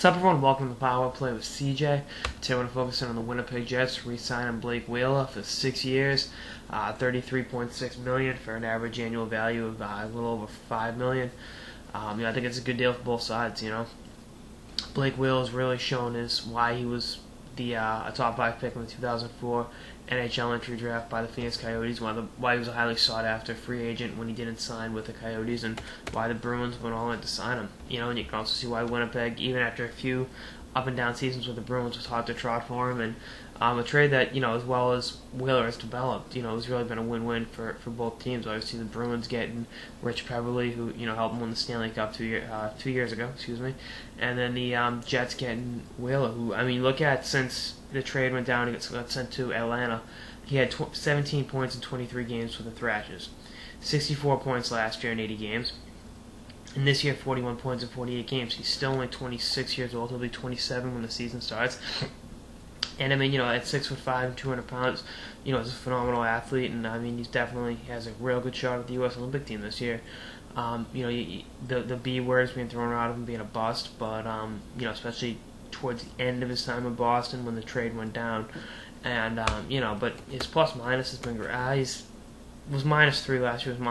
What's up, everyone? Welcome to the Power Play with CJ. Today, I want to focus in on the Winnipeg Jets re-signing Blake Wheeler for 6 years, $33.6 million for an average annual value of a little over $5 million. I think it's a good deal for both sides. Blake Wheeler's really shown why he was a top 5 pick in the 2004 NHL entry draft by the Phoenix Coyotes, why he was a highly sought after free agent when he didn't sign with the Coyotes, and why the Bruins went all in to sign him. And you can also see why Winnipeg, even after a few up and down seasons with the Bruins, was hard to trot for him, and a trade that, as well as Wheeler has developed, has really been a win-win for both teams. Obviously, the Bruins getting Rich Peverley, who, helped them win the Stanley Cup 2 years ago, and then the Jets getting Wheeler, who, look at since the trade went down and got sent to Atlanta, he had 17 points in 23 games for the Thrashers, 64 points last year in 80 games. And this year, 41 points in 48 games. He's still only 26 years old. He'll be 27 when the season starts. And at 6'5" and 200 pounds, he's a phenomenal athlete, and he's definitely has a real good shot at the U.S. Olympic team this year. The B word is being thrown out of him being a bust, but especially towards the end of his time in Boston when the trade went down, and but his plus minus has been great. He was -3 last year, was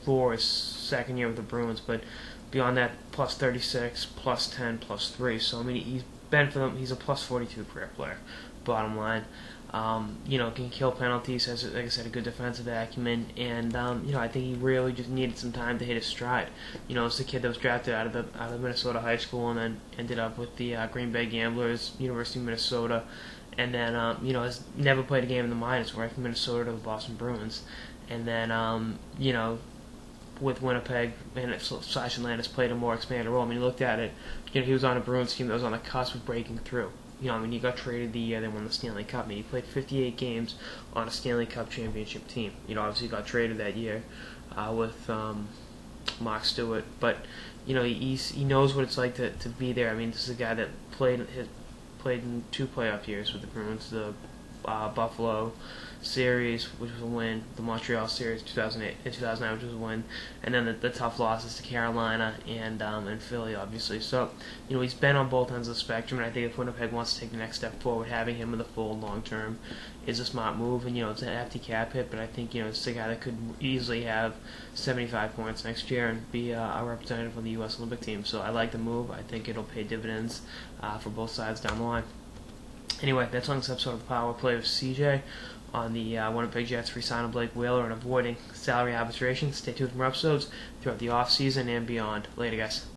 -4 his second year with the Bruins, but beyond that, plus 36, plus 10, plus 3. So he's been for them. He's a plus 42 career player. Bottom line, can kill penalties. Has, like I said, a good defensive acumen, and I think he really just needed some time to hit his stride. It's the kid that was drafted out of Minnesota high school and then ended up with the Green Bay Gamblers, University of Minnesota, and then has never played a game in the minors, right from Minnesota to the Boston Bruins, and then with Winnipeg and Slash and Landis played a more expanded role. You looked at it, he was on a Bruins team that was on the cusp of breaking through. He got traded the year they won the Stanley Cup. He played 58 games on a Stanley Cup championship team. Obviously got traded that year with Mark Stewart, but he knows what it's like to be there. This is a guy that played in 2 playoff years with the Bruins, the Buffalo series, which was a win, the Montreal series 2008 and 2009, which was a win, and then the tough losses to Carolina and Philly, obviously. So he's been on both ends of the spectrum, and I think if Winnipeg wants to take the next step forward, having him in the fold long term is a smart move. And it's an hefty cap hit, but I think it's a guy that could easily have 75 points next year and be a representative of the U.S. Olympic team. So I like the move. I think it'll pay dividends for both sides down the line. Anyway, that's on this episode of the Power Play with CJ on the Winnipeg Jets re-signing Blake Wheeler and avoiding salary arbitration. Stay tuned for more episodes throughout the off-season and beyond. Later, guys.